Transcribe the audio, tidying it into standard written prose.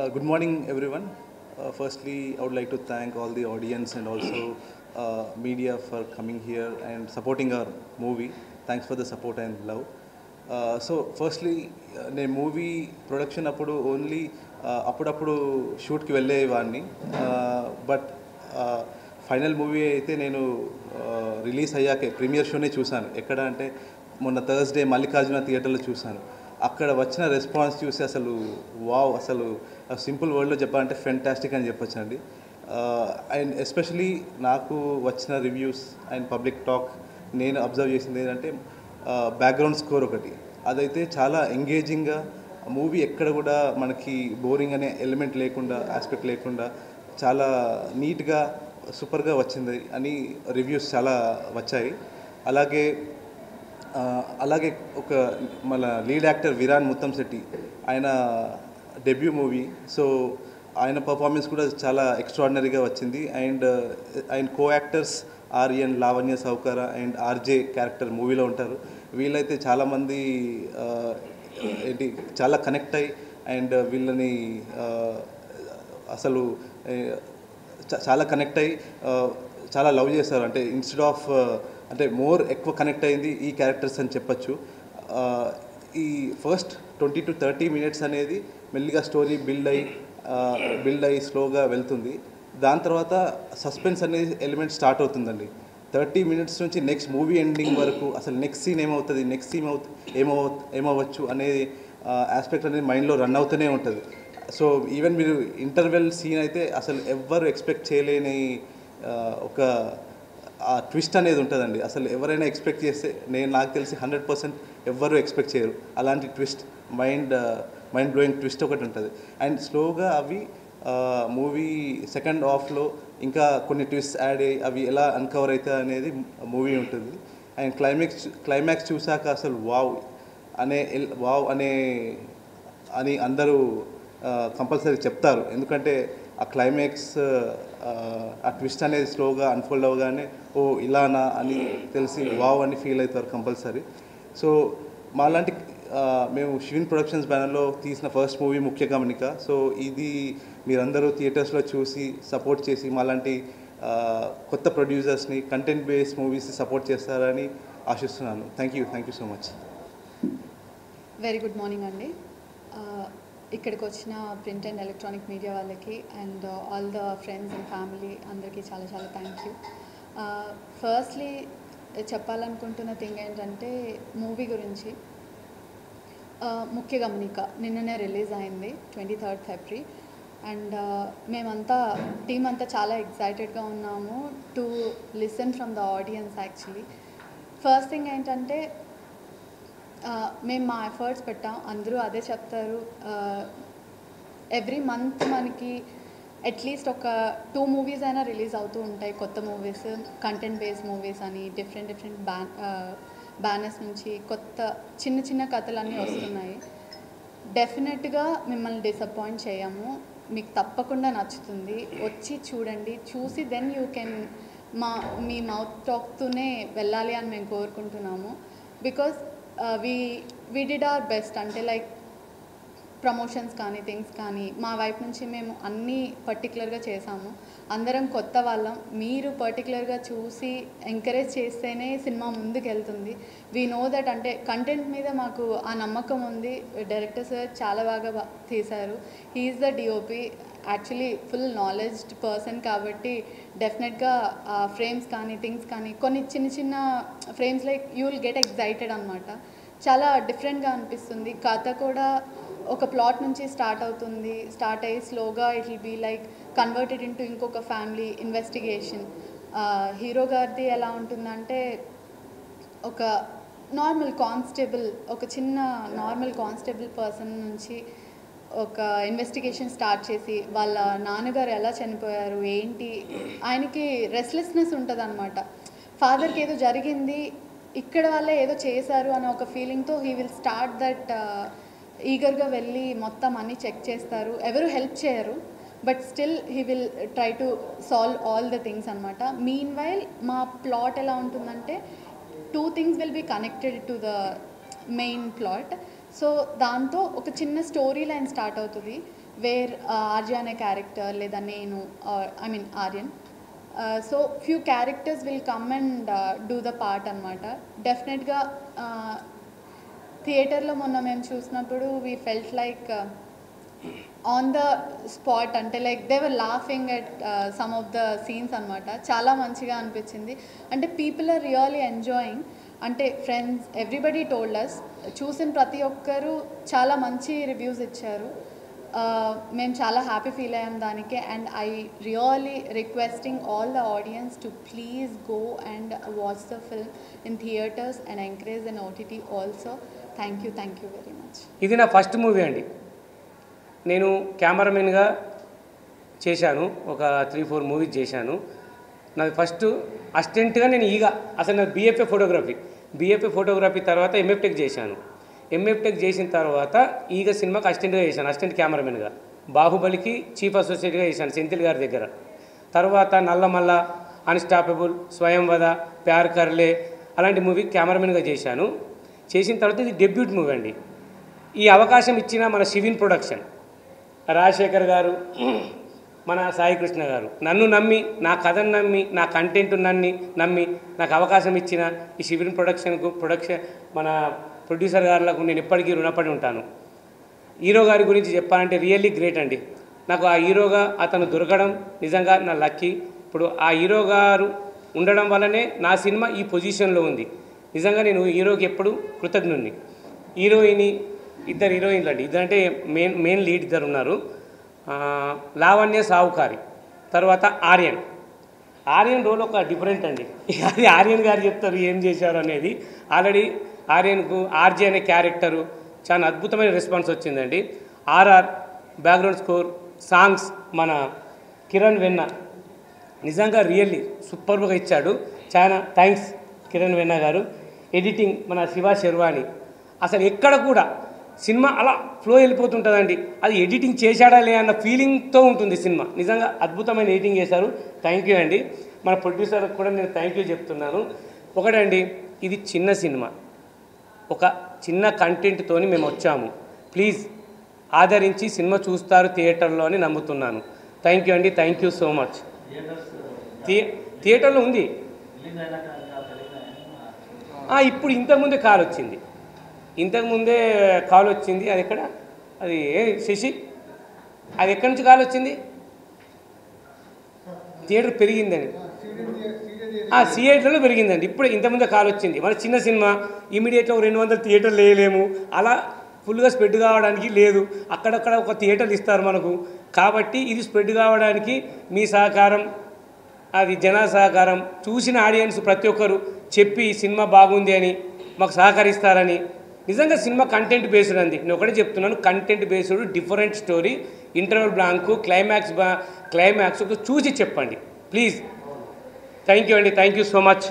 Good morning, everyone. Firstly, I would like to thank all the audience and also media for coming here and supporting our movie. Thanks for the support and love. Firstly, నేను movie production అప్పుడు only అప్పుడప్పుడు షూట్కి వెళ్ళేవాడిని. But final movie అయితే నేను release అయ్యాకే premier షోనే చూశాను. ఎక్కడ అంటే మొన్న థర్స్డే మల్లికార్జున థియేటర్లో చూశాను. అక్కడ వచ్చిన రెస్పాన్స్ చూసి అసలు వావ్, అసలు సింపుల్ వర్డ్లో చెప్పాలంటే ఫెంటాస్టిక్ అని చెప్పొచ్చండి. అండ్ ఎస్పెషలీ నాకు వచ్చిన రివ్యూస్ అండ్ పబ్లిక్ టాక్ నేను అబ్జర్వ్ చేసింది ఏంటంటే బ్యాక్గ్రౌండ్ స్కోర్ ఒకటి, అదైతే చాలా ఎంగేజింగ్గా మూవీ ఎక్కడ కూడా మనకి బోరింగ్ అనే ఎలిమెంట్ లేకుండా, ఆస్పెక్ట్ లేకుండా చాలా నీట్గా సూపర్గా వచ్చింది అని రివ్యూస్ చాలా వచ్చాయి. అలాగే ఒక మన లీడ్ యాక్టర్ విరాన్ ముత్తంశెట్టి, ఆయన డెబ్యూ మూవీ, సో ఆయన పర్ఫార్మెన్స్ కూడా చాలా ఎక్స్ట్రాడినరీగా వచ్చింది. And co actors Aryan, Lavanya సౌకర అండ్ ఆర్జే క్యారెక్టర్ మూవీలో ఉంటారు. వీళ్ళైతే చాలామంది చాలా కనెక్ట్ అయ్యి అండ్ వీళ్ళని అసలు చాలా కనెక్ట్ అయ్యి చాలా లవ్ చేస్తారు. అంటే ఇన్స్టెడ్ ఆఫ్ అంటే ఎక్కువ కనెక్ట్ అయింది ఈ క్యారెక్టర్స్ అని చెప్పచ్చు. ఈ ఫస్ట్ 20 to 30 minutes అనేది మెల్లిగా స్టోరీ బిల్డ్ అయ్యి స్లోగా వెళ్తుంది. దాని తర్వాత సస్పెన్స్ అనేది ఎలిమెంట్ స్టార్ట్ అవుతుందండి. 30 minutes నుంచి నెక్స్ట్ మూవీ ఎండింగ్ వరకు అసలు నెక్స్ట్ సీన్ ఏమవుతుంది, నెక్స్ట్ సీన్ ఏమవ్వచ్చు అనే ఆస్పెక్ట్ అనేది మైండ్లో రన్ అవుతూనే ఉంటుంది. సో ఈవెన్ మీరు ఇంటర్వెల్ సీన్ అయితే అసలు ఎవ్వరు ఎక్స్పెక్ట్ చేయలేని ఒక ఆ ట్విస్ట్ అనేది ఉంటుందండి. అసలు ఎవరైనా ఎక్స్పెక్ట్ చేస్తే నాకు తెలిసి 100% ఎవ్వరూ ఎక్స్పెక్ట్ చేయరు. అలాంటి ట్విస్ట్, మైండ్ బ్లోయింగ్ ట్విస్ట్ ఒకటి ఉంటుంది. అండ్ స్లోగా అవి మూవీ సెకండ్ హాఫ్లో ఇంకా కొన్ని ట్విస్ట్ యాడ్ అయ్యి అవి ఎలా అన్కవర్ అవుతాయి అనేది మూవీ ఉంటుంది. అండ్ క్లైమాక్స్ చూసాక అసలు వావ్ అని అందరూ కంపల్సరీ చెప్తారు. ఎందుకంటే ఆ క్లైమాక్స్ ఆ ట్విస్ట్ అనేది స్లోగా అన్ఫోల్డ్ అవ్వగానే ఓ ఇలానా అని తెలిసి వావ్ అని ఫీల్ అవుతారు కంపల్సరీ. సో మాలాంటి మేము షివిన్ ప్రొడక్షన్స్ బ్యానర్లో తీసిన ఫస్ట్ మూవీ ముఖ్య గమనిక. సో ఇది మీరందరూ థియేటర్స్లో చూసి సపోర్ట్ చేసి మాలాంటి కొత్త ప్రొడ్యూసర్స్ని, కంటెంట్ బేస్డ్ మూవీస్ని సపోర్ట్ చేస్తారని ఆశిస్తున్నాను. Thank you so much. Very good morning అండి. ఇక్కడికి వచ్చిన ప్రింట్ అండ్ ఎలక్ట్రానిక్ మీడియా వాళ్ళకి and all the friends and family అందరికీ చాలా చాలా థ్యాంక్ యూ. ఫస్ట్లీ చెప్పాలనుకుంటున్న థింగ్ ఏంటంటే మూవీ గురించి. ముఖ్య గమనిక నిన్ననే రిలీజ్ అయింది 23rd February. అండ్ మేమంతా టీమ్ అంతా చాలా ఎక్సైటెడ్గా ఉన్నాము to listen from the audience. Actually first thing ఏంటంటే మేము మా ఎఫర్ట్స్ పెట్టాం, అందరూ అదే చెప్తారు. ఎవ్రీ మంత్ మనకి అట్లీస్ట్ ఒక 2 movies అయినా రిలీజ్ అవుతూ ఉంటాయి, కొత్త మూవీస్, కంటెంట్ బేస్డ్ మూవీస్ అని డిఫరెంట్ బ్యానర్స్ నుంచి కొత్త చిన్న చిన్న కథలన్నీ వస్తున్నాయి. డెఫినెట్గా మిమ్మల్ని డిసప్పాయింట్ చేయము, మీకు తప్పకుండా నచ్చుతుంది. వచ్చి చూడండి, చూసి దెన్ యూ కెన్ మీ మౌత్ టాక్తోనే వెళ్ళాలి అని మేము కోరుకుంటున్నాము. Because we did our best, అంటే లైక్ ప్రమోషన్స్ కానీ థింగ్స్ కానీ మా వైపు నుంచి మేము అన్నీ పర్టికులర్గా చేసాము. అందరం కొత్త వాళ్ళం, మీరు పర్టికులర్గా చూసి ఎంకరేజ్ చేస్తేనే సినిమా ముందుకు వెళ్తుంది. వీ నో దట్, అంటే కంటెంట్ మీద మాకు ఆ నమ్మకం ఉంది. డైరెక్టర్ సార్ చాలా బాగా తీశారు. He is the DOP, actually full knowledged person కాబట్టి డెఫినెట్గా ఫ్రేమ్స్ కానీ థింగ్స్ కానీ కొన్ని చిన్న frames like you will get excited అనమాట. చాలా డిఫరెంట్గా అనిపిస్తుంది. కథ కూడా ఒక ప్లాట్ నుంచి స్టార్ట్ అయ్యి స్లోగా it will be like converted into ఇంకొక ఫ్యామిలీ ఇన్వెస్టిగేషన్. హీరో గారిది ఎలా ఉంటుందంటే ఒక నార్మల్ కానిస్టేబుల్, ఒక చిన్న నార్మల్ కానిస్టేబుల్ పర్సన్ నుంచి ఒక ఇన్వెస్టిగేషన్ స్టార్ట్ చేసి వాళ్ళ నాన్నగారు ఎలా చనిపోయారు ఏంటి, ఆయనకి రెస్ట్లెస్నెస్ ఉంటుంది అనమాట. ఫాదర్కి ఏదో జరిగింది, ఇక్కడ వాళ్ళే ఏదో చేశారు అనే ఒక ఫీలింగ్తో హీ విల్ స్టార్ట్ దట్. ఈగర్గా వెళ్ళి మొత్తం అన్నీ చెక్ చేస్తారు, ఎవరు హెల్ప్ చేయరు, but still he will try to solve all the things అనమాట. మీన్ వైల్ మా ప్లాట్ ఎలా ఉంటుందంటే 2 things will be connected to the main plot. So దాంతో ఒక చిన్న స్టోరీ లైన్ స్టార్ట్ అవుతుంది. వేర్ ఆర్య అనే క్యారెక్టర్ లేదా నేను I mean Aryan so few characters will come and do the part అనమాట. డెఫినెట్గా థియేటర్లో మొన్న మేము చూసినప్పుడు we felt like on the spot, అంటే like they were laughing at some of the scenes అనమాట. చాలా మంచిగా అనిపించింది. అంటే పీపుల్ ఆర్ రియల్లీ ఎంజాయింగ్. అంటే ఫ్రెండ్స్ ఎవ్రీబడి టోల్డ్ అస్, చూసిన ప్రతి ఒక్కరు చాలా మంచి రివ్యూస్ ఇచ్చారు. మేము చాలా హ్యాపీ ఫీల్ అయ్యాం దానికి. And I really requesting all the audience to please go and watch the film in theatres and encourage in OTT also. Thank you very much. ఇది నా ఫస్ట్ మూవీ అండి. నేను కెమెరామెన్గా చేశాను, ఒక 3-4 మూవీస్ చేశాను. నాది ఫస్ట్ అసిస్టెంట్గా నేను అసలు నాకు బీఎఫ్ఏ ఫోటోగ్రఫీ తర్వాత ఎంఎఫ్టెక్ చేశాను. ఎంఎఫ్టెక్ చేసిన తర్వాత సినిమాకి అసిస్టెంట్గా చేశాను, అసిస్టెంట్ కెమెరామెన్గా. బాహుబలికి చీఫ్ అసోసియేట్గా చేశాను సెంథిల్ గారి దగ్గర. తర్వాత నల్లమల్ల, అన్స్టాపబుల్, స్వయంవద, ప్యార్ కర్లే అలాంటి మూవీ కెమెరామెన్గా చేశాను. చేసిన తర్వాత ఇది డెబ్యూట్ మూవీ అండి. ఈ అవకాశం ఇచ్చిన మన శివిన్ ప్రొడక్షన్, రాజశేఖర్ గారు, మన సాయికృష్ణ గారు నన్ను నమ్మి, నా కథను నమ్మి, నా కంటెంట్ నమ్మి నాకు అవకాశం ఇచ్చిన ఈ శివిన్ ప్రొడక్షన్ మన ప్రొడ్యూసర్ గారులకు నేను ఎప్పటికీ రుణపడి ఉంటాను. హీరో గారి గురించి చెప్పాలంటే రియల్లీ గ్రేట్ అండి. నాకు ఆ హీరోగా అతను దొరకడం నిజంగా నా లక్కీ. ఇప్పుడు ఆ హీరో గారు ఉండడం వల్లనే నా సినిమా ఈ పొజిషన్లో ఉంది. నిజంగా నేను హీరోకి ఎప్పుడు కృతజ్ఞుడిని. ఇద్దరు హీరోయిన్లు అండి, ఇద్దరంటే మెయిన్ లీడ్ ఇద్దరు ఉన్నారు. లావణ్య సావుకారి, తర్వాత ఆర్యన్ రోల్ ఒక డిఫరెంట్ అండి. అది ఆర్యన్ గారు చెప్తారు ఏం చేశారు అనేది. ఆల్రెడీ ఆర్యన్కు ఆర్జే అనే క్యారెక్టరు చాలా అద్భుతమైన రెస్పాన్స్ వచ్చిందండి. ఆర్ఆర్ బ్యాక్గ్రౌండ్ స్కోర్, సాంగ్స్ మన కిరణ్ వెన్న నిజంగా రియల్లీ సూపర్గా ఇచ్చాడు. చాలా థ్యాంక్స్ కిరణ్ వెన్న గారు. ఎడిటింగ్ మన శివ శర్వాణి. అసలు ఎక్కడ కూడా సినిమా అలా ఫ్లో వెళ్ళిపోతుంటుందండి. అది ఎడిటింగ్ చేశాడా లే అన్న ఫీలింగ్తో ఉంటుంది సినిమా. నిజంగా అద్భుతమైన ఎడిటింగ్ చేశారు. థ్యాంక్ యూ అండి. మన ప్రొడ్యూసర్కి కూడా నేను థ్యాంక్ యూ చెప్తున్నాను. ఒకటండి, ఇది చిన్న సినిమా, ఒక చిన్న కంటెంట్తోని మేము వచ్చాము. ప్లీజ్ ఆదరించి సినిమా చూస్తారు థియేటర్లో అని నమ్ముతున్నాను. థ్యాంక్ యూ అండి. Thank you so much. థియేటర్లో ఉంది. ఇప్పుడు ఇంతకుముందే కాల్ వచ్చింది. అది ఎక్కడ, అది శశి, అది ఎక్కడి నుంచి కాల్ వచ్చింది? థియేటర్ పెరిగిందని, థియేటర్లో పెరిగిందండి. ఇప్పుడు ఇంతకుముందే కాల్ వచ్చింది. మన చిన్న సినిమా ఇమీడియట్గా 200 థియేటర్లు వేయలేము, అలా ఫుల్గా స్ప్రెడ్ కావడానికి లేదు. అక్కడక్కడ ఒక థియేటర్లు ఇస్తారు మనకు. కాబట్టి ఇది స్ప్రెడ్ కావడానికి మీ సహకారం, అది జన సహకారం, చూసిన ఆడియన్స్ ప్రతి ఒక్కరు చెప్పి సినిమా బాగుంది అని మాకు సహకరిస్తారని. నిజంగా సినిమా కంటెంట్ బేస్డ్ అంది. నేను ఒకటే చెప్తున్నాను, content based different story, interval blank, climax చూసి చెప్పండి ప్లీజ్. థ్యాంక్ యూ అండి. Thank you so much.